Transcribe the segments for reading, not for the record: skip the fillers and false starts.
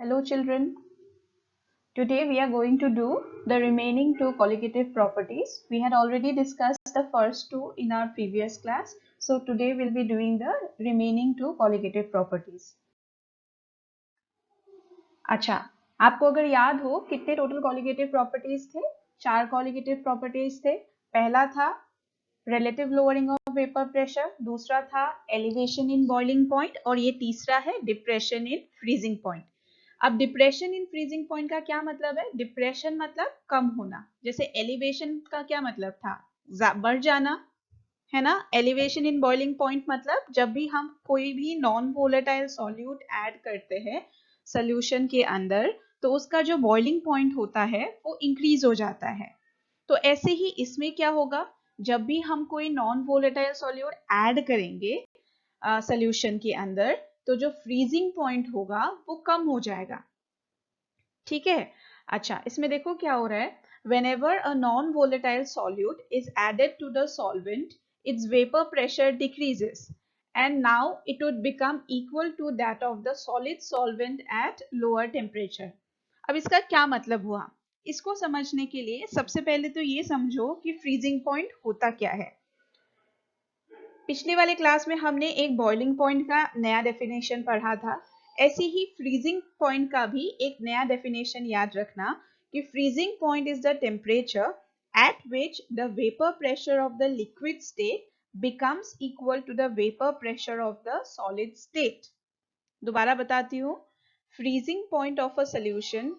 Hello children. Today we are going to do the remaining two colligative properties. We had already discussed the first two in our previous class. So today we'll be doing the remaining two colligative properties. अच्छा, आपको अगर याद हो कितने total colligative properties थे? 4 colligative properties थे. पहला था relative lowering of vapor pressure, दूसरा था elevation in boiling point और ये तीसरा है depression in freezing point. अब डिप्रेशन इन फ्रीजिंग पॉइंट का क्या मतलब है? डिप्रेशन मतलब कम होना, जैसे एलिवेशन का क्या मतलब था? बढ़ जाना, है ना? एलिवेशन इन बॉइलिंग पॉइंट मतलब जब भी हम कोई भी नॉन वोलेटाइल सॉल्यूट ऐड करते हैं सोल्यूशन के अंदर तो उसका जो बॉइलिंग पॉइंट होता है वो इंक्रीज हो जाता है। तो ऐसे ही इसमें क्या होगा, जब भी हम कोई नॉन वोलेटाइल सॉल्यूट ऐड करेंगे सोल्यूशन के अंदर तो जो फ्रीजिंग पॉइंट होगा वो कम हो जाएगा। ठीक है, अच्छा इसमें देखो क्या हो रहा है, whenever a non-volatile solute is added to the solvent, its vapor pressure decreases and now it would become equal to that of the solid solvent at lower temperature. अब इसका क्या मतलब हुआ? इसको समझने के लिए सबसे पहले तो ये समझो कि फ्रीजिंग पॉइंट होता क्या है। पिछले वाले क्लास में हमने एक बॉइलिंग पॉइंट का नया डेफिनेशन पढ़ा था, ऐसे ही फ्रीजिंग पॉइंट का भी एक नया डेफिनेशन याद रखना कि freezing point is the temperature at which the vapor pressure of the liquid state becomes equal to the vapor pressure of the solid state. दोबारा बताती हूँ, freezing point of a solution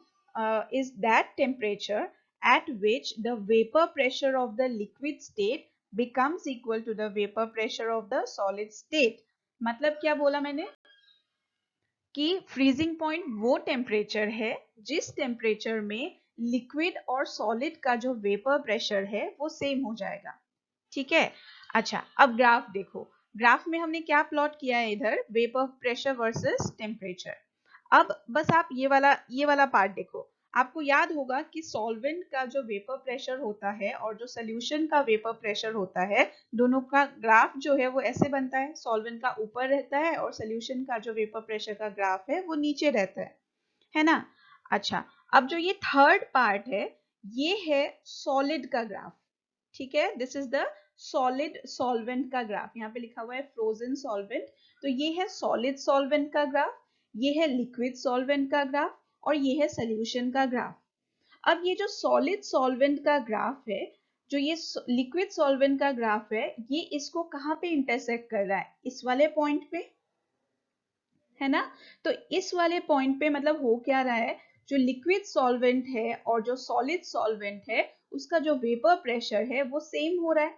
is that temperature at which the vapor pressure of the liquid state becomes equal to the vapor pressure of the solid state. मतलब क्या बोला मैंने कि freezing point वो temperature है जिस टेम्परेचर में liquid और सॉलिड का जो वेपर प्रेशर है वो सेम हो जाएगा। ठीक है, अच्छा अब ग्राफ देखो, ग्राफ में हमने क्या प्लॉट किया है, इधर वेपर प्रेशर वर्सेस टेम्परेचर। अब बस आप ये वाला पार्ट देखो, आपको याद होगा कि सॉल्वेंट का जो वेपर प्रेशर होता है और जो सोल्यूशन का वेपर प्रेशर होता है, दोनों का ग्राफ जो है वो ऐसे बनता है, सॉल्वेंट का ऊपर रहता है और सोल्यूशन का जो वेपर प्रेशर का ग्राफ है वो नीचे रहता है ना? अच्छा, अब जो ये थर्ड पार्ट है ये है सॉलिड का ग्राफ। ठीक है, this is the solid solvent का ग्राफ, यहाँ पे लिखा हुआ है फ्रोजन सॉल्वेंट, तो ये है सॉलिड सॉल्वेंट का ग्राफ, ये है लिक्विड सॉल्वेंट का ग्राफ और ये है सोल्यूशन का ग्राफ। अब ये जो सॉलिड सॉल्वेंट का ग्राफ है, जो ये लिक्विड सॉल्वेंट का ग्राफ है, ये इसको कहाँ पे इंटरसेक्ट कर रहा है? इस वाले पॉइंट पे, है ना? तो इस वाले पॉइंट पे मतलब हो क्या रहा है, जो लिक्विड सॉल्वेंट है और जो सॉलिड सॉल्वेंट है उसका जो वेपर प्रेशर है वो सेम हो रहा है।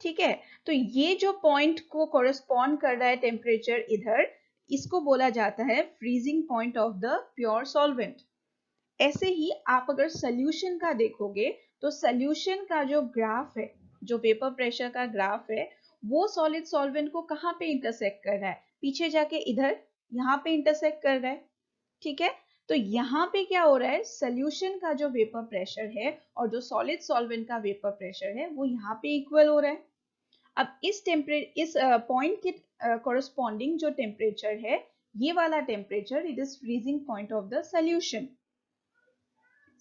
ठीक है, तो ये जो पॉइंट को कोरेस्पॉन्ड कर रहा है टेम्परेचर इधर, इसको बोला जाता है freezing point of the pure solvent. ऐसे ही आप अगर सोल्यूशन का देखोगे तो सोल्यूशन का जो ग्राफ है, जो वेपर प्रेशर का ग्राफ है, वो सॉलिड सॉल्वेंट को कहाँ पे इंटरसेक्ट कर रहा है? पीछे जाके इधर यहाँ पे इंटरसेक्ट कर रहा है। ठीक है, तो यहाँ पे क्या हो रहा है, सोल्यूशन का जो वेपर प्रेशर है और जो सॉलिड सॉल्वेंट का वेपर प्रेशर है वो यहाँ पे इक्वल हो रहा है। अब इस पॉइंट के कोरस्पॉन्डिंग जो टेम्परेचर है, ये वाला temperature it is freezing point of the solution.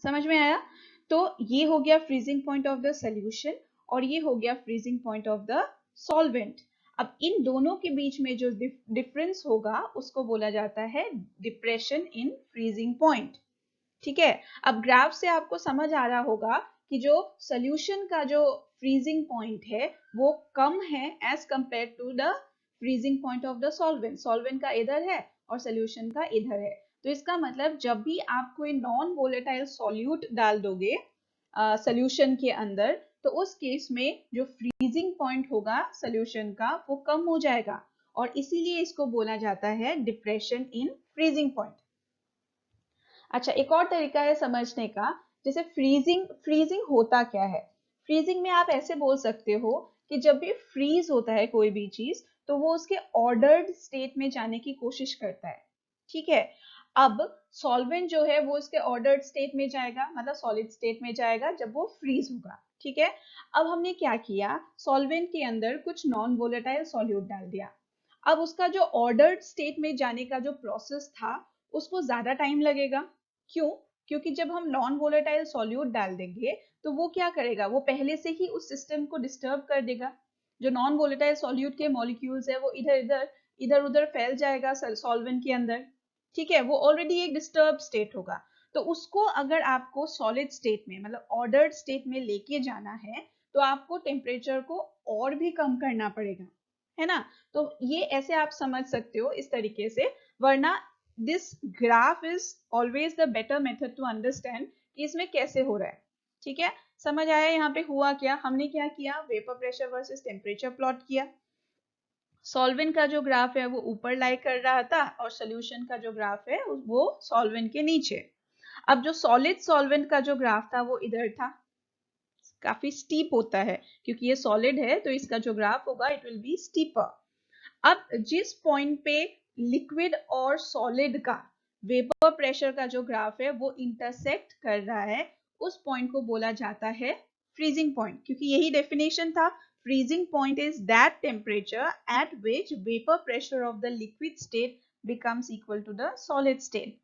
समझ में आया? तो ये हो गया freezing point of the solution और ये हो गया freezing point of the solvent. अब इन दोनों के बीच में जो डिफरेंस होगा उसको बोला जाता है डिप्रेशन इन फ्रीजिंग पॉइंट। ठीक है, अब ग्राफ से आपको समझ आ रहा होगा कि जो सोल्यूशन का जो फ्रीजिंग पॉइंट है वो कम है as compare to the freezing point of the solvent. Solvent का इधर है और सोल्यूशन का इधर है, तो इसका मतलब जब भी आप कोई नॉन वोलेटाइल सॉल्यूट डाल दोगे सोल्यूशन के अंदर, तो उस केस में जो फ्रीजिंग पॉइंट होगा सोल्यूशन का वो कम हो जाएगा और इसीलिए इसको बोला जाता है डिप्रेशन इन फ्रीजिंग पॉइंट। अच्छा, एक और तरीका है समझने का, जैसे फ्रीजिंग होता क्या है? फ्रीजिंग में आप ऐसे बोल सकते हो कि जब भी फ्रीज होता है कोई भी चीज तो वो उसके ऑर्डर्ड स्टेट में जाने की कोशिश करता है। ठीक है, अब सॉल्वेंट जो है वो उसके ऑर्डर्ड स्टेट में जाएगा, मतलब सॉलिड स्टेट में जाएगा जब वो फ्रीज होगा। ठीक है, अब हमने क्या किया, सॉल्वेंट के अंदर कुछ नॉन वोलेटाइल सॉल्यूट डाल दिया। अब उसका जो ऑर्डर्ड स्टेट में जाने का जो प्रोसेस था उसको ज्यादा टाइम लगेगा। क्यों? क्योंकि जब हम नॉन वोलेटाइल सॉल्यूट डाल देंगे तो वो क्या करेगा, वो पहले से ही उस सिस्टम को डिस्टर्ब कर देगा। जो नॉन वोलेटाइल सॉल्यूट के मॉलिक्यूल्स है वो इधर उधर फैल जाएगा सॉल्वेंट के अंदर। ठीक है, वो ऑलरेडी एक डिस्टर्ब स्टेट होगा। तो उसको अगर आपको सॉलिड स्टेट में मतलब ऑर्डर्ड स्टेट में लेके जाना है तो आपको टेम्परेचर को और भी कम करना पड़ेगा, है ना। तो ये ऐसे आप समझ सकते हो इस तरीके से, वरना this graph is always the better method to understand कि इसमें कैसे हो रहा है। ठीक है, समझ आया यहाँ पे हुआ क्या, हमने क्या किया, vapour pressure versus temperature plot किया। सॉल्वेंट का जो ग्राफ है वो ऊपर लाई कर रहा था और सोल्यूशन का जो ग्राफ है वो सॉल्वेंट के नीचे। अब जो सॉलिड सॉल्वेंट का जो ग्राफ था वो इधर था, काफी स्टीप होता है क्योंकि ये सॉलिड है तो इसका जो ग्राफ होगा इट विल बी स्टीपर। अब जिस पॉइंट पे लिक्विड और सॉलिड का वेपर प्रेशर का जो ग्राफ है वो इंटरसेक्ट कर रहा है, उस पॉइंट को बोला जाता है फ्रीजिंग पॉइंट, क्योंकि यही डेफिनेशन था। Freezing point is that temperature at which vapour pressure of the liquid state becomes equal to the solid state.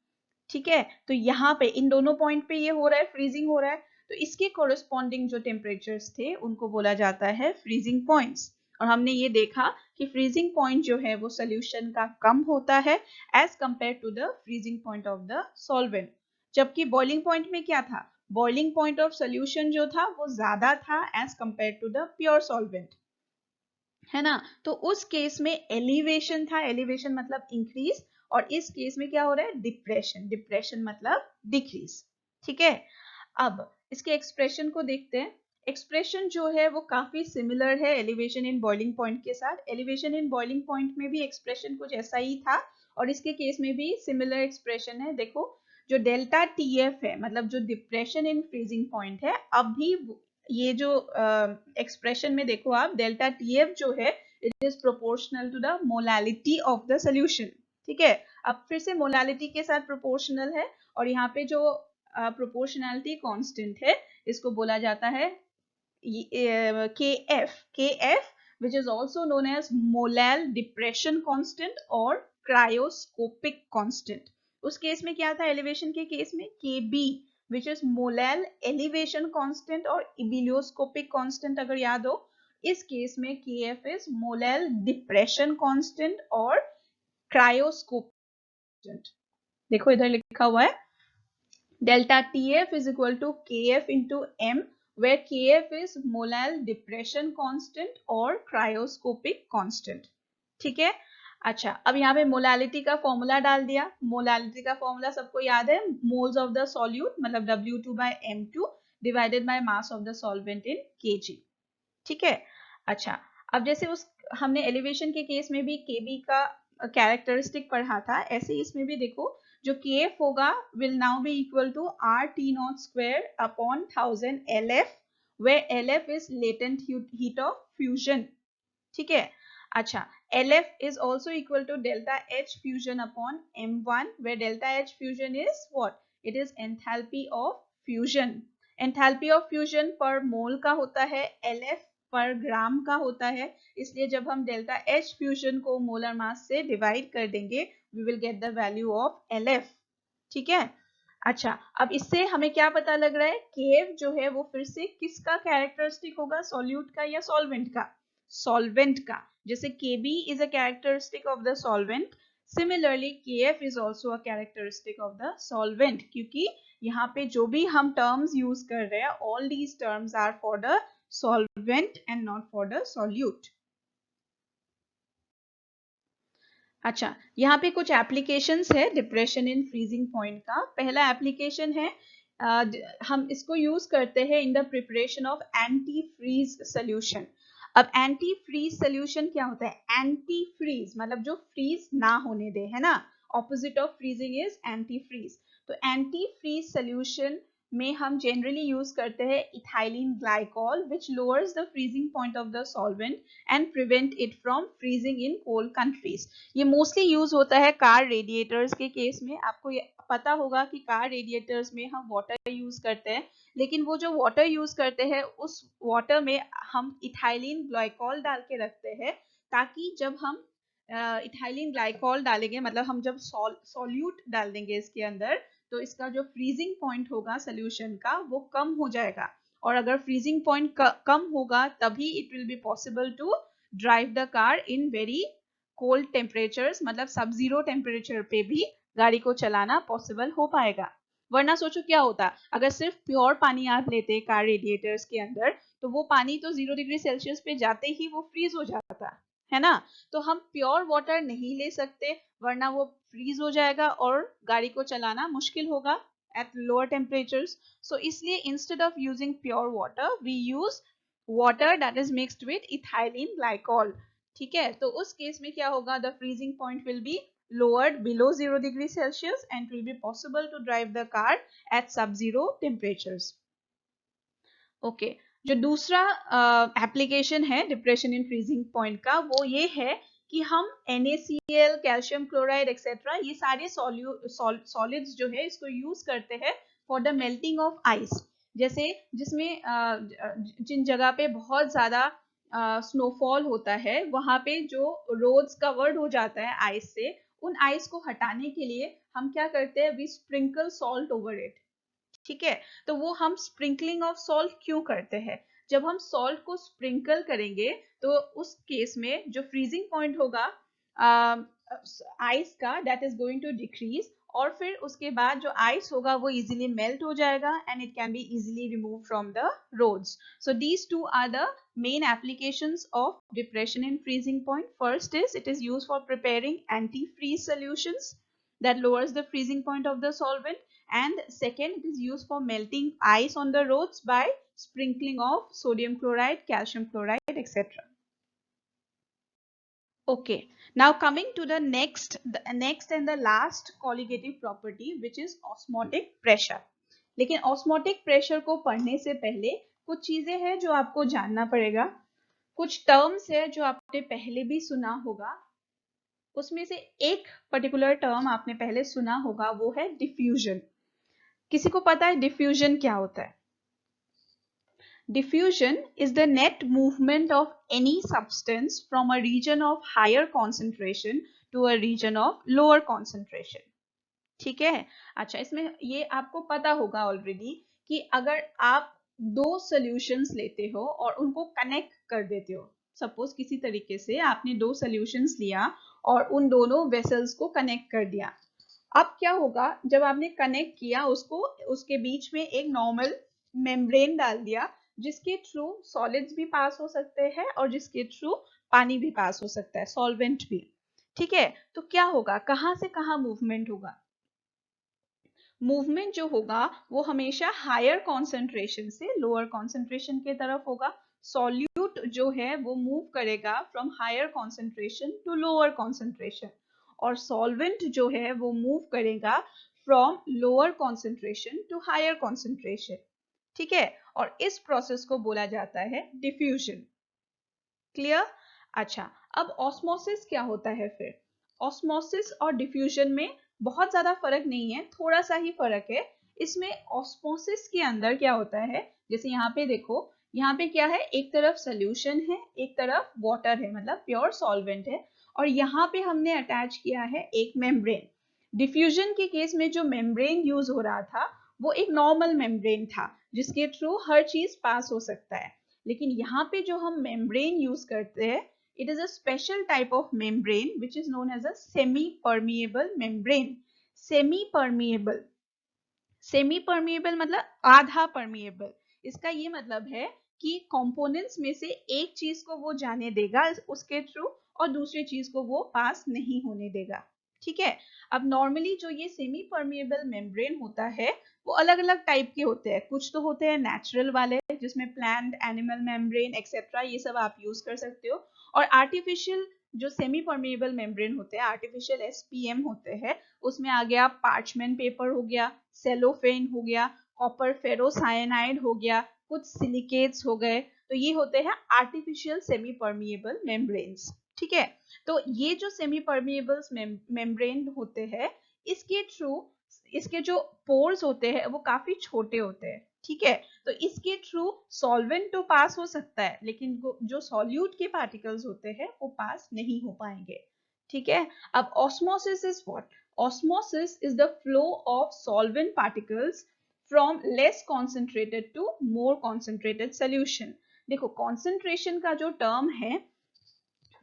ठीक है, तो यहाँ पे इन दोनों पॉइंट पे ये हो रहा है, फ्रीजिंग हो रहा है, तो इसके कोरिस्पॉन्डिंग जो टेम्परेचर्स थे उनको बोला जाता है फ्रीजिंग पॉइंट्स। और हमने ये देखा कि फ्रीजिंग पॉइंट जो है वो सोल्यूशन का कम होता है as compare to the freezing point of the solvent. जबकि बॉइलिंग पॉइंट में क्या था, बॉइलिंग पॉइंट ऑफ सोल्यूशन जो था वो ज्यादा था as compare to the pure solvent, है ना। तो उस केस में एलिवेशन था, एलिवेशन मतलब इंक्रीज, और इस केस में क्या हो रहा है, डिप्रेशन, डिप्रेशन मतलब डिक्रीज। ठीक है, अब इसके एक्सप्रेशन को देखते हैं। एक्सप्रेशन जो है वो काफी सिमिलर है एलिवेशन इन बॉइलिंग पॉइंट के साथ। एलिवेशन इन बॉइलिंग पॉइंट में भी एक्सप्रेशन कुछ ऐसा ही था और इसके केस में भी सिमिलर एक्सप्रेशन है। देखो, जो डेल्टा टी एफ है मतलब जो डिप्रेशन इन फ्रीजिंग पॉइंट है, अब भी ये जो एक्सप्रेशन में देखो आप, डेल्टा टी एफ जो है it is proportional to the molality of the solution. ठीक है, अब फिर से मोलालिटी के साथ प्रोपोर्शनल है, और यहाँ पे जो प्रोपोर्शनैलिटी कांस्टेंट है इसको बोला जाता है KF, which is also known as molal depression constant और cryoscopic constant। उस केस में क्या था, एलिवेशन के केस में KB, which is molal elevation constant और ebullioscopic constant अगर याद हो। इस केस में KF is molal depression constant और cryoscopic constant। देखो इधर लिखा हुआ है delta TF is equal to KF into M, where KF is molal depression constant और cryoscopic constant। ठीक है, अच्छा अब यहाँ पे मोलालिटी का फॉर्मूला डाल दिया। मोलालिटी का फॉर्मूला सबको याद है, मोल्स ऑफ द सॉल्यूट मतलब W2 by M2 divided by mass of the solvent in kg। ठीक है, अच्छा अब जैसे उस हमने एलिवेशन के केस में भी KB का कैरेक्टरिस्टिक पढ़ा था, ऐसे इसमें भी देखो जो KF होगा will now be equal to RT0 square upon 1000 LF, where LF is latent heat of fusion। ठीक है, अच्छा LF is also equal to delta H fusion upon M1, where delta H fusion is what? It is enthalpy of fusion। enthalpy of fusion per mole का होता है, LF पर ग्राम का होता है, इसलिए जब हम डेल्टा H फ्यूजन को मोलर मास से डिवाइड कर देंगे we will get the value of LF। ठीक है, अच्छा अब इससे हमें क्या पता लग रहा है, KF जो है वो फिर से किसका कैरेक्टरिस्टिक होगा, सॉल्यूट का या सॉल्वेंट का, सॉल्वेंट का। जैसे KB is a characteristic of the solvent, similarly KF is also a characteristic of the solvent, क्योंकि यहाँ पे जो भी हम टर्म्स यूज कर रहे हैं all these terms are for the solvent and not for the solute। अच्छा यहाँ पे कुछ एप्लीकेशंस है डिप्रेशन इन फ्रीजिंग पॉइंट का। पहला एप्लीकेशन है हम इसको यूज करते हैं in the preparation of antifreeze solution. अब एंटी फ्रीज सोल्यूशन क्या होता है, एंटी फ्रीज मतलब जो फ्रीज ना होने दे, है ना, opposite of freezing is antifreeze. तो एंटी फ्रीज सोल्यूशन में हम जनरली यूज करते हैं ethylene glycol which lowers the freezing point of the solvent and prevent it from freezing in cold countries. ये मोस्टली यूज होता है car radiators के case में। आपको ये पता होगा कि कार रेडिएटर्स में हम वाटर यूज करते हैं, लेकिन वो जो वाटर यूज करते हैं उस वाटर में हम इथाइलिन ग्लाइकॉल डाल के रखते हैं ताकि जब हम इथाइलिन ग्लाइकॉल डालेंगे, मतलब हम जब सॉल्यूट डाल देंगे इसके अंदर, तो इसका जो फ्रीजिंग पॉइंट होगा सोल्यूशन का वो कम हो जाएगा। और अगर फ्रीजिंग पॉइंट कम होगा तभी it will be possible to drive the car in very cold temperatures, मतलब सब जीरो टेम्परेचर पे भी गाड़ी को चलाना पॉसिबल हो पाएगा। वरना सोचो क्या होता अगर सिर्फ प्योर पानी आप लेते कार रेडिएटर्स के अंदर, तो वो पानी तो 0 डिग्री सेल्सियस पे जाते ही वो फ्रीज हो जाता है ना। तो हम प्योर वाटर नहीं ले सकते, वरना वो फ्रीज हो जाएगा और गाड़ी को चलाना मुश्किल होगा at lower temperatures. So इसलिए instead of using pure water we use water that is mixed with ethylene glycol. ठीक है, तो उस केस में क्या होगा, the freezing point will be lowered below 0 degree Celsius and it will be possible to drive the car at sub-zero temperatures. Okay जो दूसरा application है डिप्रेशन इन फ्रीजिंग पॉइंट का, वो ये है कि हम NaCl, कैल्शियम क्लोराइड एक्सेट्रा, ये सारे सॉलिड्स जो है इसको यूज करते हैं for the melting of ice. जैसे जिसमें जिन जगह पे बहुत ज्यादा स्नोफॉल होता है वहां पे जो रोड्स कवर्ड हो जाता है आइस से, उन आइस को हटाने के लिए हम क्या करते हैं, we sprinkle salt over it. ठीक है, तो वो हम स्प्रिंकलिंग ऑफ सॉल्ट क्यों करते हैं, जब हम सॉल्ट को स्प्रिंकल करेंगे तो उस केस में जो फ्रीजिंग पॉइंट होगा आइस का, that is going to decrease, और फिर उसके बाद जो आइस होगा वो इजीली मेल्ट हो जाएगा and it can be easily remove from the roads. So these two are the main applications of depression in freezing point. First is it is used for preparing anti-freeze solutions that lowers the freezing point of the solvent, and second it is used for melting ice on the roads by sprinkling of sodium chloride, calcium chloride, etc. Okay, now coming to the next and the last colligative property, which is osmotic pressure. लेकिन osmotic pressure को पढ़ने से पहले कुछ चीजें हैं जो आपको जानना पड़ेगा, कुछ टर्म्स है जो आपने पहले भी सुना होगा। उसमें से एक पर्टिकुलर टर्म आपने पहले सुना होगा, वो है डिफ्यूजन। किसी को पता है डिफ्यूजन क्या होता है? Diffusion is the net movement of any substance from a region of higher concentration to a region of lower concentration. ठीक है, अच्छा इसमें ये आपको पता होगा ऑलरेडी कि अगर आप दो सॉल्यूशंस लेते हो और उनको कनेक्ट कर देते हो, सपोज किसी तरीके से आपने दो सॉल्यूशंस लिया और उन दोनों वेसल्स को कनेक्ट कर दिया, अब क्या होगा, जब आपने कनेक्ट किया उसको, उसके बीच में एक नॉर्मल मेम्ब्रेन डाल दिया जिसके थ्रू सॉलिड्स भी पास हो सकते हैं और जिसके थ्रू पानी भी पास हो सकता है, सॉल्वेंट भी। ठीक है, तो क्या होगा, कहां से कहां मूवमेंट होगा? मूवमेंट जो होगा वो हमेशा हायर कॉन्सेंट्रेशन से लोअर कॉन्सेंट्रेशन के तरफ होगा। सॉल्यूट जो है वो मूव करेगा from higher concentration to lower concentration, और सॉल्वेंट जो है वो मूव करेगा from lower concentration to higher concentration. ठीक है, और इस प्रोसेस को बोला जाता है डिफ्यूजन। क्लियर? अच्छा, अब ऑस्मोसिस क्या होता है फिर? ऑस्मोसिस और डिफ्यूजन में बहुत ज्यादा फर्क नहीं है, थोड़ा सा ही फर्क है। इसमें ऑस्मोसिस के अंदर क्या होता है, जैसे यहाँ पे देखो, यहाँ पे क्या है, एक तरफ सोल्यूशन है, एक तरफ वाटर है, मतलब प्योर सॉल्वेंट है, और यहाँ पे हमने अटैच किया है एक मेम्ब्रेन। डिफ्यूजन के केस में जो मेम्ब्रेन यूज हो रहा था वो एक नॉर्मल मेम्ब्रेन था जिसके थ्रू हर चीज पास हो सकता है, लेकिन यहाँ पे जो हम मेम्ब्रेन यूज करते हैं, it is a special type of membrane which is known as a semi permeable membrane. semi permeable, semi permeable मतलब आधा permeable। इसका ये मतलब है कि कंपोनेंट्स में से एक चीज को वो जाने देगा उसके थ्रू और दूसरी चीज को वो पास नहीं होने देगा। ठीक है, अब नॉर्मली जो ये सेमी परमिएबल मेम्ब्रेन होता है वो अलग अलग टाइप के होते हैं। कुछ तो होते हैं नेचुरल वाले जिसमें प्लांट, एनिमल मेम्ब्रेन एक्सेट्रा ये सब आप यूज कर सकते हो, और आर्टिफिशियल जो सेमी परमिएबल मेम्ब्रेन होते हैं, आर्टिफिशियल SPM होते हैं, उसमें आ गया पार्चमेंट पेपर हो गया, सेलोफेन हो गया, कॉपर फेरोसाइनाइड हो गया, कुछ सिलिकेट्स हो गए, तो ये होते हैं आर्टिफिशियल सेमी परमिएबल मेम्ब्रेन्स। ठीक है, तो ये जो सेमी परमिएबल मेम्ब्रेन होते हैं, इसके थ्रू इसके जो पोर्स होते हैं वो काफी छोटे होते हैं। ठीक है, तो इसके थ्रू सॉल्वेंट तो पास हो सकता है लेकिन जो सॉल्यूट के पार्टिकल्स होते हैं वो पास नहीं हो पाएंगे। ठीक है। अब osmosis is what? Osmosis is the flow of solvent particles from less concentrated to more concentrated solution. देखो कॉन्सेंट्रेशन का जो टर्म है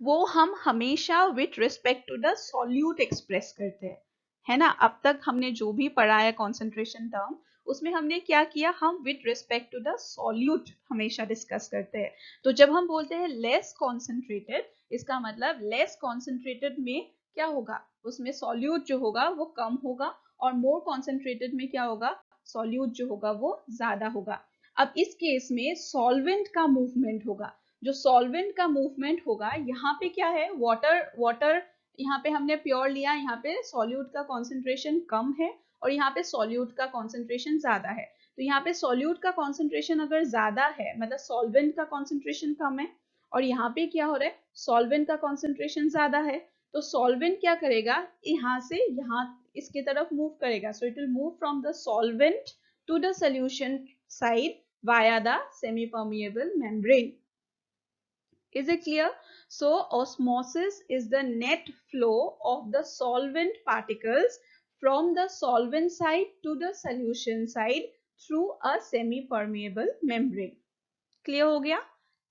वो हम हमेशा with respect to the solute express करते हैं, है ना। अब तक हमने जो भी पढ़ा है कॉन्सेंट्रेशन टर्म, उसमें हमने क्या किया, हम with respect to the solute हमेशा डिस्कस करते हैं। तो जब हम बोलते हैं लेस कॉन्सेंट्रेटेड, इसका मतलब लेस कॉन्सेंट्रेटेड में क्या होगा, उसमें सॉल्यूट जो होगा वो कम होगा, और मोर कॉन्सेंट्रेटेड में क्या होगा, सॉल्यूट जो होगा वो ज्यादा होगा। अब इस केस में सॉल्वेंट का मूवमेंट होगा, जो सॉल्वेंट का मूवमेंट होगा, यहाँ पे क्या है, वाटर यहाँ पे हमने प्योर लिया, यहाँ पे सॉल्यूट का कॉन्सेंट्रेशन कम है और यहाँ पे सॉल्यूट का कॉन्सेंट्रेशन ज्यादा है। तो यहाँ पे सॉल्यूट का कॉन्सेंट्रेशन अगर ज्यादा है, मतलब सॉल्वेंट का कॉन्सेंट्रेशन कम है, और यहाँ पे क्या हो रहा है, सॉल्वेंट का कॉन्सेंट्रेशन ज्यादा है, तो सॉल्वेंट क्या करेगा, यहाँ से यहाँ इसके तरफ मूव करेगा। So it will move from the solvent to the solution side via the semi-permeable membrane. Is it clear? So osmosis is the net flow of the solvent particles from the solvent side to the solution side through a semi-permeable membrane. Clear हो गया?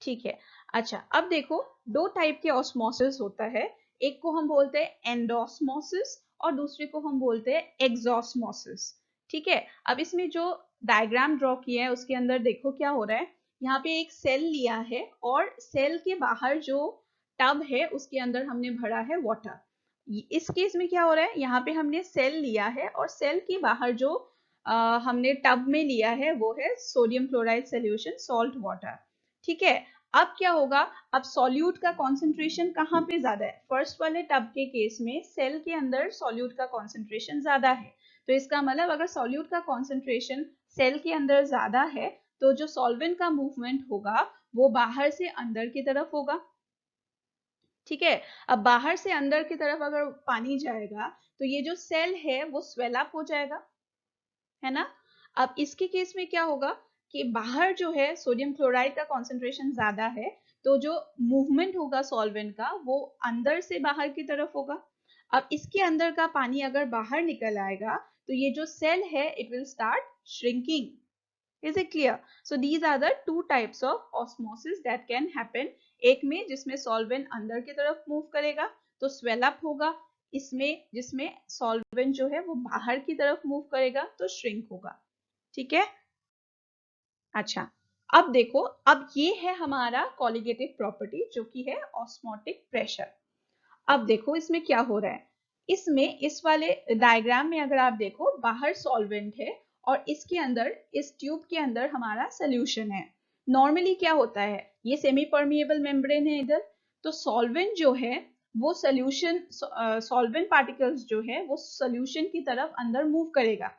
ठीक है। अच्छा, अब देखो दो type के osmosis होता है, एक को हम बोलते हैं एंडोस्मोसिस और दूसरे को हम बोलते हैं एक्सोस्मोसिस। ठीक है। अब इसमें जो डायग्राम ड्रॉ किया है उसके अंदर देखो क्या हो रहा है, यहाँ पे एक सेल लिया है और सेल के बाहर जो टब है उसके अंदर हमने भरा है वाटर। इस केस में क्या हो रहा है, यहाँ पे हमने सेल लिया है और सेल के बाहर जो हमने टब में लिया है वो है sodium chloride solution, salt water. ठीक है। अब क्या होगा, अब सॉल्यूट का कॉन्सेंट्रेशन कहाँ पे ज्यादा है, फर्स्ट वाले टब के केस में सेल के अंदर सॉल्यूट का कॉन्सेंट्रेशन ज्यादा है, तो इसका मतलब अगर सॉल्यूट का कॉन्सेंट्रेशन सेल के अंदर ज्यादा है तो जो सॉल्वेंट का मूवमेंट होगा वो बाहर से अंदर की तरफ होगा। ठीक है। अब बाहर से अंदर की तरफ अगर पानी जाएगा तो ये जो सेल है वो स्वेल अप हो जाएगा, है ना। अब इसके केस में क्या होगा कि बाहर जो है सोडियम क्लोराइड का कॉन्सेंट्रेशन ज्यादा है, तो जो मूवमेंट होगा सॉल्वेंट का वो अंदर से बाहर की तरफ होगा। अब इसके अंदर का पानी अगर बाहर निकल आएगा तो ये जो सेल है it will start shrinking. Is it clear? So these are the two types of osmosis that can happen. एक में जिसमें सॉल्वेंट अंदर की तरफ मूव करेगा तो स्वेल अप होगा, इसमें जिसमें सॉल्वेंट जो है वो बाहर की तरफ मूव करेगा तो श्रिंक होगा। ठीक है। अच्छा, अब देखो, अब ये है हमारा कॉलिगेटिव प्रॉपर्टी जो कि है ऑस्मोटिक प्रेशर। अब देखो इसमें क्या हो रहा है, इसमें इस वाले डायग्राम में अगर आप देखो बाहर सॉल्वेंट है और इसके अंदर, इस ट्यूब के अंदर हमारा सोल्यूशन है। नॉर्मली क्या होता है, ये सेमी परमिएबल मेम्ब्रेन है इधर, तो सॉल्वेंट जो है वो सोल्यूशन, सॉल्वेंट पार्टिकल्स जो है वो सोल्यूशन की तरफ अंदर मूव करेगा।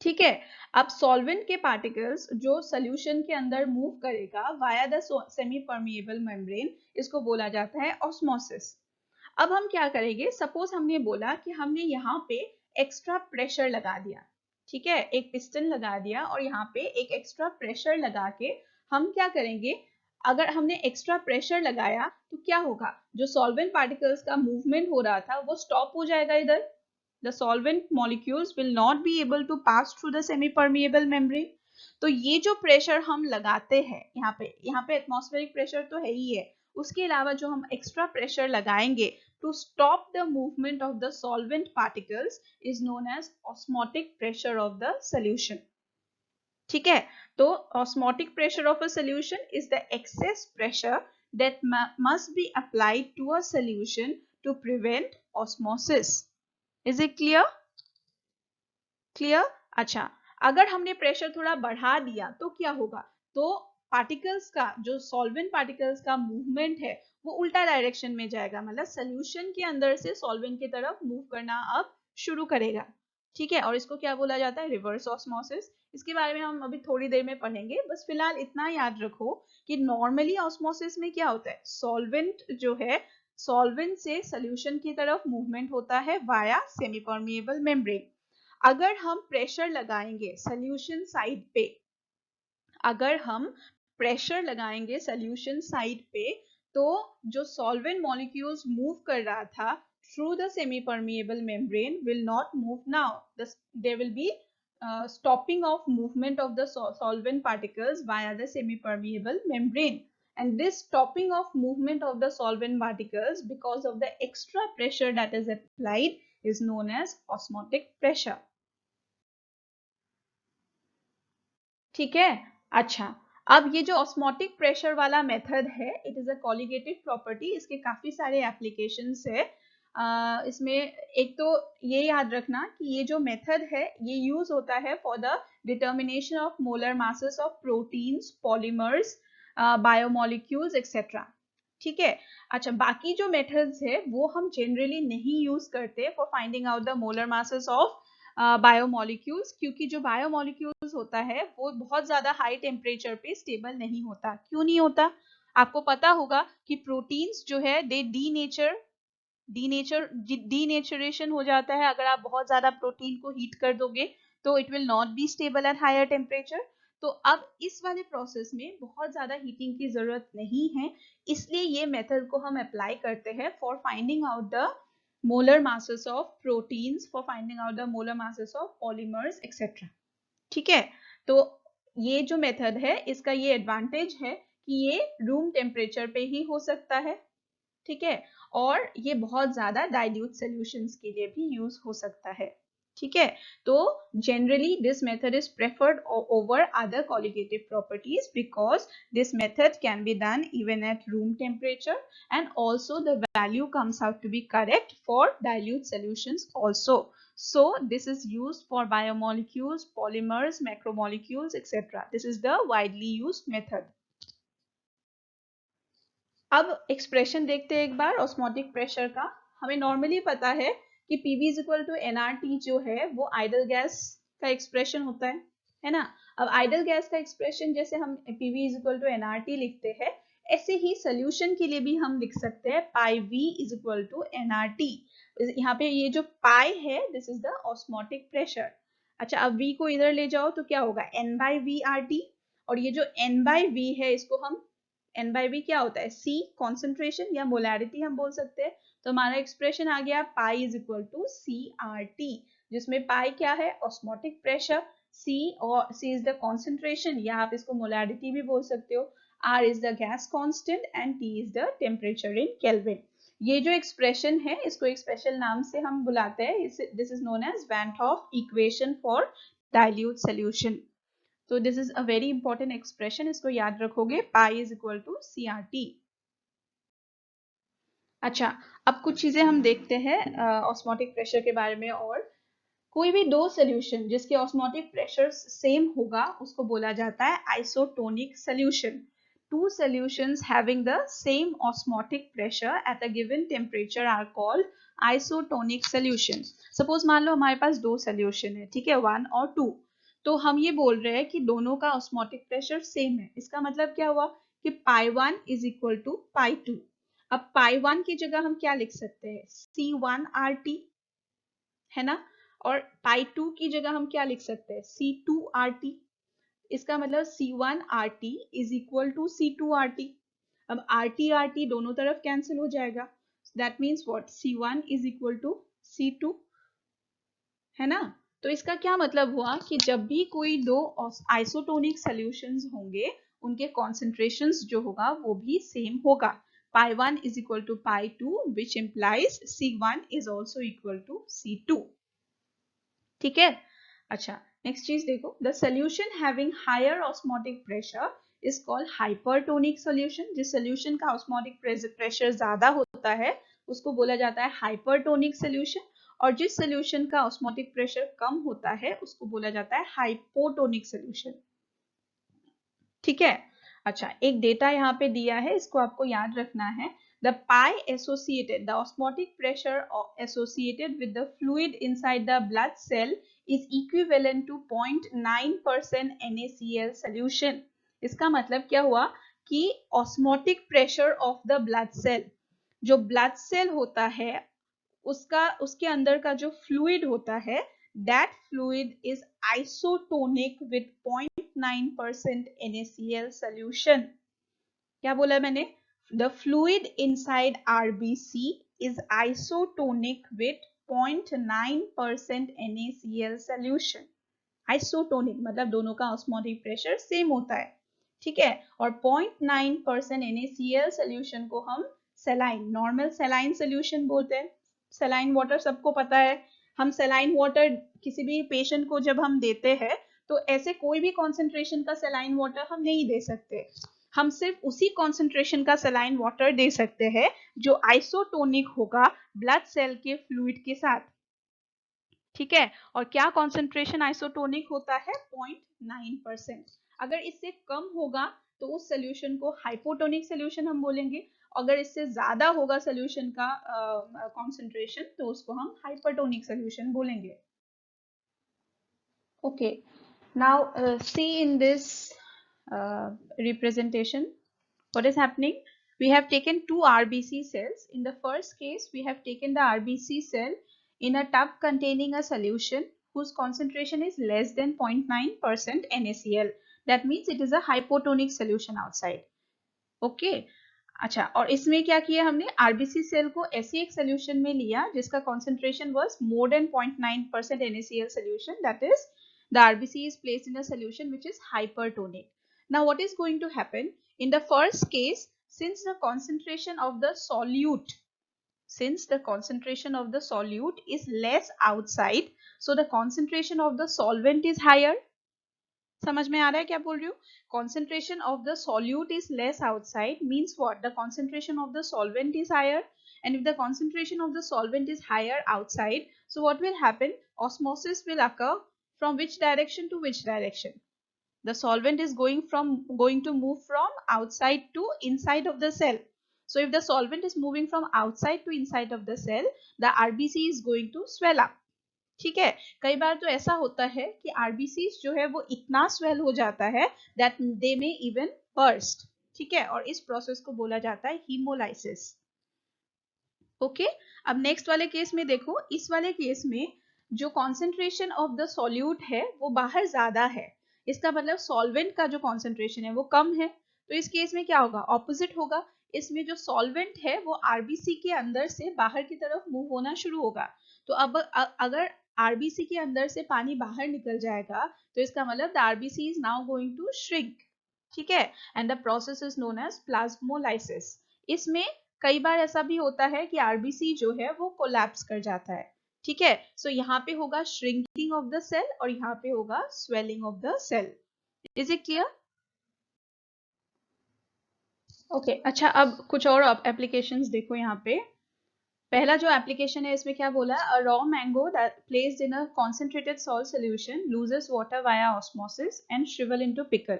ठीक है। अब सॉल्वेंट के पार्टिकल्स जो सोल्यूशन के अंदर मूव करेगा via the semi permeable membrane, इसको बोला जाता है ऑस्मोसिस। अब हम क्या करेंगे, सपोज हमने बोला कि हमने यहाँ पे एक्स्ट्रा प्रेशर लगा दिया, ठीक है, एक पिस्टन लगा दिया और यहाँ पे एक एक्स्ट्रा प्रेशर लगा के हम क्या करेंगे, अगर हमने एक्स्ट्रा प्रेशर लगाया तो क्या होगा, जो सॉल्वेंट पार्टिकल्स का मूवमेंट हो रहा था वो स्टॉप हो जाएगा इधर। The solvent molecules will not be able to pass through the semi-permeable membrane. तो ये जो प्रेशर हम लगाते हैं यहाँ पे एटमॉस्फेरिक प्रेशर तो है ही है, उसके अलावा जो हम एक्स्ट्रा प्रेशर लगाएंगे to stop the movement of the solvent particles is known as osmotic pressure of the solution. ठीक है। तो osmotic pressure of a solution is the excess pressure that must be applied to a solution to prevent osmosis. Is it clear? Clear. अच्छा, अगर हमने pressure थोड़ा बढ़ा दिया तो क्या होगा, तो पार्टिकल्स का, जो सॉल्वेंट पार्टिकल्स का मूवमेंट है वो उल्टा डायरेक्शन में जाएगा, मतलब सोल्यूशन के अंदर से सॉल्वेंट की तरफ मूव करना अब शुरू करेगा। ठीक है। और इसको क्या बोला जाता है, रिवर्स ऑस्मोसिस। इसके बारे में हम अभी थोड़ी देर में पढ़ेंगे, बस फिलहाल इतना याद रखो कि नॉर्मली ऑस्मोसिस में क्या होता है, सॉल्वेंट जो है, सॉल्वेंट से सोल्यूशन की तरफ मूवमेंट होता है वाया सेमी परमिएबल मेम्ब्रेन। अगर हम प्रेशर लगाएंगे सोल्यूशन साइड पे, अगर हम प्रेशर लगाएंगे सोल्यूशन साइड पे तो जो सॉल्वेंट मॉलिक्यूल्स मूव कर रहा था through the semi permeable membrane will not move now, there will be stopping of movement of the solvent particles via the semi-permeable membrane, and this stopping of movement of the solvent particles because of the extra pressure that is applied is known as osmotic pressure. ठीक है, अच्छा, अब ये जो osmotic pressure वाला method है it is a colligative property, इसके काफी सारे एप्लीकेशंस है। इसमें एक तो ये याद रखना कि ये जो मेथड है ये यूज होता है for the determination of molar masses of proteins, polymers, biomolecules etcetera. ठीक है, अच्छा, बाकी जो मेथड्स है वो हम जनरली नहीं यूज करते for finding out the molar masses of biomolecules, क्योंकि जो बायोमोलिक्यूल्स होता है वो बहुत ज्यादा हाई टेम्परेचर पे स्टेबल नहीं होता। क्यों नहीं होता? आपको पता होगा कि प्रोटीन्स जो है दे डीनेचरेशन हो जाता है। अगर आप बहुत ज्यादा प्रोटीन को हीट कर दोगे तो it will not be stable at higher temperature. तो अब इस वाले प्रोसेस में बहुत ज्यादा हीटिंग की जरूरत नहीं है, इसलिए ये मेथड को हम अप्लाई करते हैं for finding out the molar masses of proteins, for finding out the molar masses of polymers etc. ठीक है, तो ये जो मेथड है इसका ये एडवांटेज है कि ये रूम टेम्परेचर पे ही हो सकता है। ठीक है, और ये बहुत ज्यादा डाइल्यूट सॉल्यूशंस के लिए भी यूज हो सकता है। ठीक है, तो generally this method is preferred over other colligative properties because this method can be done even at room temperature, and also the value comes out to be correct for dilute solutions also. So this is used for biomolecules, polymers, macromolecules etc. This is the widely used method. अब expression देखते हैं एक बार osmotic pressure का। हमें normally पता है कि PV is equal to nRT जो है वो आइडल गैस का एक्सप्रेशन होता है ना। अब आइडल गैस का एक्सप्रेशन जैसे हम PV is equal to nRT लिखते हैं, ऐसे ही सोल्यूशन के लिए भी हम लिख सकते हैं pi V is equal to nRT। यहाँ पे ये जो पाई है this is the osmotic pressure. अच्छा, अब V को इधर ले जाओ तो क्या होगा N बाई वी RT, और ये जो N बाई V है इसको हम N बाई वी क्या होता है C कॉन्सेंट्रेशन या मोलैरिटी हम बोल सकते हैं। तो हमारा एक्सप्रेशन आ गया pi is equal to CRT, जिसमें पाई क्या है ऑस्मोटिक प्रेशर, C और C इज द कॉन्सेंट्रेशन या आप इसको मोलैरिटी भी बोल सकते हो, R is the gas constant and T is the temperature in Kelvin. ये जो एक्सप्रेशन है इसको एक स्पेशल नाम से हम बुलाते हैं, this is known as van Hoff equation for dilute solution. So this is a very important expression, इसको याद रखोगे pi is equal to CRT। अच्छा, अब कुछ चीजें हम देखते हैं ऑस्मोटिक प्रेशर के बारे में। और कोई भी दो सोल्यूशन जिसके ऑस्मोटिक प्रेशर सेम होगा उसको बोला जाता है isotonic solution. Two solutions having the same osmotic pressure at a given temperature are called isotonic solution। Suppose मान लो हमारे पास दो सोल्यूशन है, ठीक है, 1 और 2, तो हम ये बोल रहे हैं कि दोनों का ऑस्मोटिक प्रेशर सेम है। इसका मतलब क्या हुआ कि पाई 1 इज इक्वल टू पाई 2। अब पाई 1 की जगह हम क्या लिख सकते हैं C1RT, है ना, और पाई 2 की जगह हम क्या लिख सकते हैं C2RT। इसका मतलब C1RT is equal to C2RT। अब RT दोनों तरफ कैंसिल हो जाएगा, that means what C1 is equal to C2, है ना। तो इसका क्या मतलब हुआ कि जब भी कोई दो आइसोटोनिक सॉल्यूशंस होंगे उनके कॉन्सेंट्रेशंस जो होगा वो भी सेम होगा। Pi 1 is equal to pi 2 which implies C1 is also equal to C2। ठीक है, अच्छा, नेक्स्ट चीज देखो, the solution having higher osmotic pressure is called hypertonic solution. जिस सोल्यूशन का ऑस्मोटिक प्रेशर ज्यादा होता है उसको बोला जाता है हाइपरटोनिक सोल्यूशन, और जिस सोल्यूशन का ऑस्मोटिक प्रेशर कम होता है उसको बोला जाता है हाइपोटोनिक सोल्यूशन। ठीक है, अच्छा, एक डेटा यहाँ पे दिया है, इसको आपको याद रखना है। The pi associated, the osmotic pressure associated with the fluid inside the blood cell is equivalent to 0.9% NaCl solution। इसका मतलब क्या हुआ कि osmotic pressure of the blood cell, जो blood cell होता है उसके अंदर का जो फ्लूइड होता है that fluid is isotonic with 0.9% NaCl solution। क्या बोला मैंने, the fluid inside RBC is isotonic with 0.9% NaCl solution. Isotonic मतलब दोनों का ऑस्मोटिक प्रेशर सेम होता है, ठीक है। और 0.9% NaCl सोल्यूशन को हम सेलाइन, नॉर्मल सेलाइन सोल्यूशन बोलते हैं। सेलाइन वाटर सबको पता है। हम सेलाइन वाटर किसी भी पेशेंट को जब हम देते हैं तो ऐसे कोई भी कॉन्सेंट्रेशन का सेलाइन वाटर हम नहीं दे सकते। हम सिर्फ उसी कॉन्सेंट्रेशन का सेलाइन वाटर दे सकते हैं जो आइसोटोनिक होगा ब्लड सेल के फ्लूइड के साथ, ठीक है। और क्या कॉन्सेंट्रेशन आइसोटोनिक होता है? 0.9%। अगर इससे कम होगा तो उस सोल्यूशन को हाइपोटोनिक सोल्यूशन हम बोलेंगे। अगर इससे ज्यादा होगा सोल्यूशन का कॉन्सेंट्रेशन तो उसको हम हाइपरटोनिक सोल्यूशन बोलेंगे। Okay, now see in this representation what is happening. We have taken two RBC cells. In the first case we have taken the RBC cell in a tub containing a solution whose concentration is less than 0.9% NaCl. That means it is a hypotonic solution outside. Okay. अच्छा, और इसमें क्या किया हमने? RBC cell को ऐसे एक solution में लिया जिसका concentration was more than 0.9% NaCl solution. That is, the RBC is placed in a solution which is hypertonic. Now what is going to happen? In the first case, since the concentration of the solute is less outside, so the concentration of the solvent is higher. समझ में आ रहा है क्या बोल रही हूँ? Concentration of the solute is less outside means what? The concentration of the solvent is higher, and if the concentration of the solvent is higher outside, so what will happen? Osmosis will occur from which direction to which direction? The solvent is going to move from outside to inside of the cell. So if the solvent is moving from outside to inside of the cell, the RBC is going to swell up. ठीक है। कई बार तो ऐसा होता है कि RBC जो है वो इतना स्वेल हो जाता है that they may even burst, ठीक है। और इस प्रोसेस को बोला जाता है हीमोलाइसिस। ओके, अब नेक्स्ट वाले केस में देखो। इस वाले केस में जो कॉन्सेंट्रेशन ऑफ द सॉल्यूट है वो बाहर ज्यादा है, इसका मतलब सॉल्वेंट का जो कॉन्सेंट्रेशन है वो कम है। तो इस केस में क्या होगा? ऑपोजिट होगा। इसमें जो सॉल्वेंट है वो आरबीसी के अंदर से बाहर की तरफ मूव होना शुरू होगा। तो अब अगर आरबीसी के अंदर से पानी बाहर निकल जाएगा तो इसका मतलब the RBC is now going to shrink, ठीक है। And the process is known as plasmolysis. इसमें कई बार ऐसा भी होता है कि आरबीसी जो है वो कोलैप्स कर जाता है, ठीक है। सो यहाँ पे होगा श्रिंकिंग ऑफ द सेल और यहाँ पे होगा swelling of the cell. Is it clear? Okay, अच्छा, अब कुछ और एप्लीकेशंस देखो। यहाँ पे पहला जो एप्लीकेशन है इसमें क्या बोला? A raw mango placed in a concentrated salt solution loses water via osmosis and shrivel into pickle.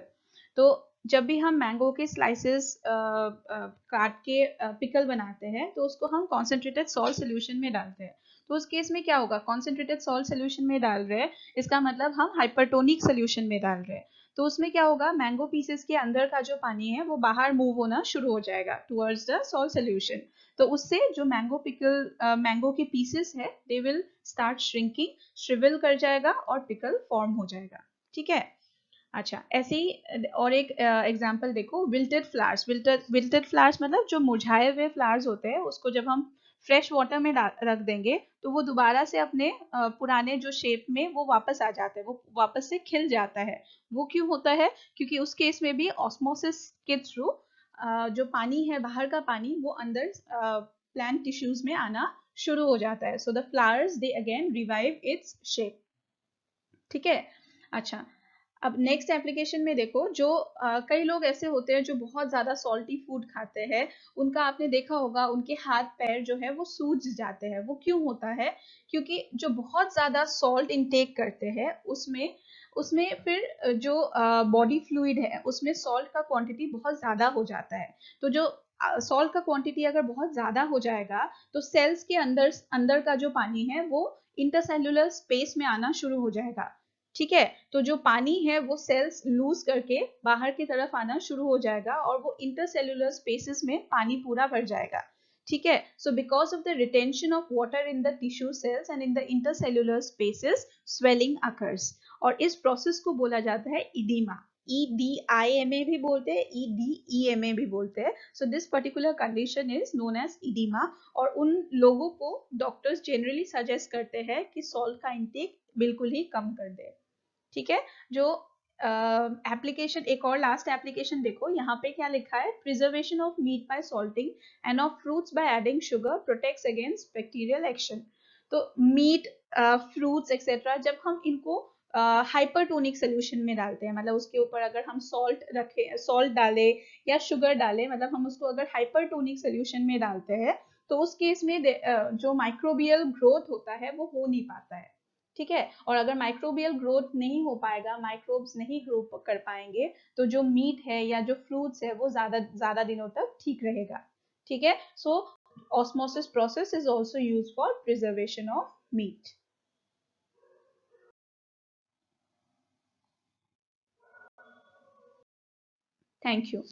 तो जब भी हम मैंगो के स्लाइसेस काट के पिकल बनाते हैं तो उसको हम कॉन्सेंट्रेटेड सॉल्ट सॉल्यूशन में डालते हैं। तो उस केस में क्या होगा? कॉन्सेंट्रेटेड सॉल्ट सॉल्यूशन में डाल रहे हैं, इसका मतलब हम हाइपरटोनिक सॉल्यूशन में डाल रहे हैं। तो उसमें क्या होगा? मैंगो पीसेस के अंदर का जो पानी है वो बाहर मूव होना शुरू हो जाएगा टुवर्ड्स द सॉल्ट सॉल्यूशन। तो उससे जो मैंगो के पीसेस है दे विल स्टार्ट श्रिंकिंग, श्रिवल कर जाएगा और पिकल फॉर्म हो जाएगा, ठीक है। अच्छा, ऐसे ही और एक एग्जांपल देखो। Wilted flowers. विल्टेड फ्लावर्स मतलब जो मुरझाए हुए फ्लावर्स होते हैं उसको जब हम फ्रेश वाटर में रख देंगे तो वो दोबारा से अपने पुराने जो शेप में वो वापस आ जाते हैं, वो वापस से खिल जाता है। वो क्यों होता है? क्योंकि उस केस में भी ऑस्मोसिस के थ्रू जो पानी है, बाहर का पानी, वो अंदर प्लांट टिश्यूज में आना शुरू हो जाता है। So the flowers they again revive its shape, ठीक है। अच्छा, अब नेक्स्ट एप्लीकेशन में देखो। जो कई लोग ऐसे होते हैं जो बहुत ज्यादा सॉल्टी फूड खाते हैं, उनका आपने देखा होगा उनके हाथ पैर जो है वो सूज जाते हैं। वो क्यों होता है? क्योंकि जो बहुत ज्यादा सॉल्ट इनटेक करते हैं उसमें फिर जो बॉडी फ्लूइड है उसमें सॉल्ट का क्वांटिटी बहुत ज्यादा हो जाता है। तो जो सॉल्ट का क्वांटिटी अगर बहुत ज्यादा हो जाएगा तो सेल्स के अंदर का जो पानी है वो इंटरसेल्युलर स्पेस में आना शुरू हो जाएगा, ठीक है। तो जो पानी है वो सेल्स लूज करके बाहर की तरफ आना शुरू हो जाएगा और वो इंटरसेल्युलर स्पेसेस में पानी पूरा भर जाएगा, ठीक है। So because of the retention of water in the tissue cells and in the intercellular spaces swelling occurs, और इस प्रोसेस को बोला जाता है इडीमा, EDIMA भी बोलते हैं, EDEMA भी बोलते हैं. So this particular condition is known as edema. और उन लोगों को डॉक्टर्स जनरली सजेस्ट करते हैं कि सॉल्ट का इंटेक बिल्कुल ही कम कर दे. ठीक है. जो एप्लीकेशन, एक और लास्ट एप्लीकेशन देखो, यहाँ पे क्या लिखा है, preservation of meat by salting and of fruits by adding sugar protects against bacterial action. तो मीट, फ्रूट्स एक्सेट्रा, जब हम इनको हाइपरटोनिक सोल्यूशन में डालते हैं, मतलब उसके ऊपर अगर हम सॉल्ट रखें, सॉल्ट डालें या शुगर डालें, मतलब हम उसको अगर हाइपरटोनिक सोल्यूशन में डालते हैं, तो उस केस में जो माइक्रोबियल ग्रोथ होता है वो हो नहीं पाता है. ठीक है. और अगर माइक्रोबियल ग्रोथ नहीं हो पाएगा, माइक्रोब्स नहीं ग्रो कर पाएंगे, तो जो मीट है या जो फ्रूट्स है वो ज्यादा ज्यादा दिनों तक ठीक रहेगा. ठीक है. सो osmosis process is also used for preservation of meat. Thank you.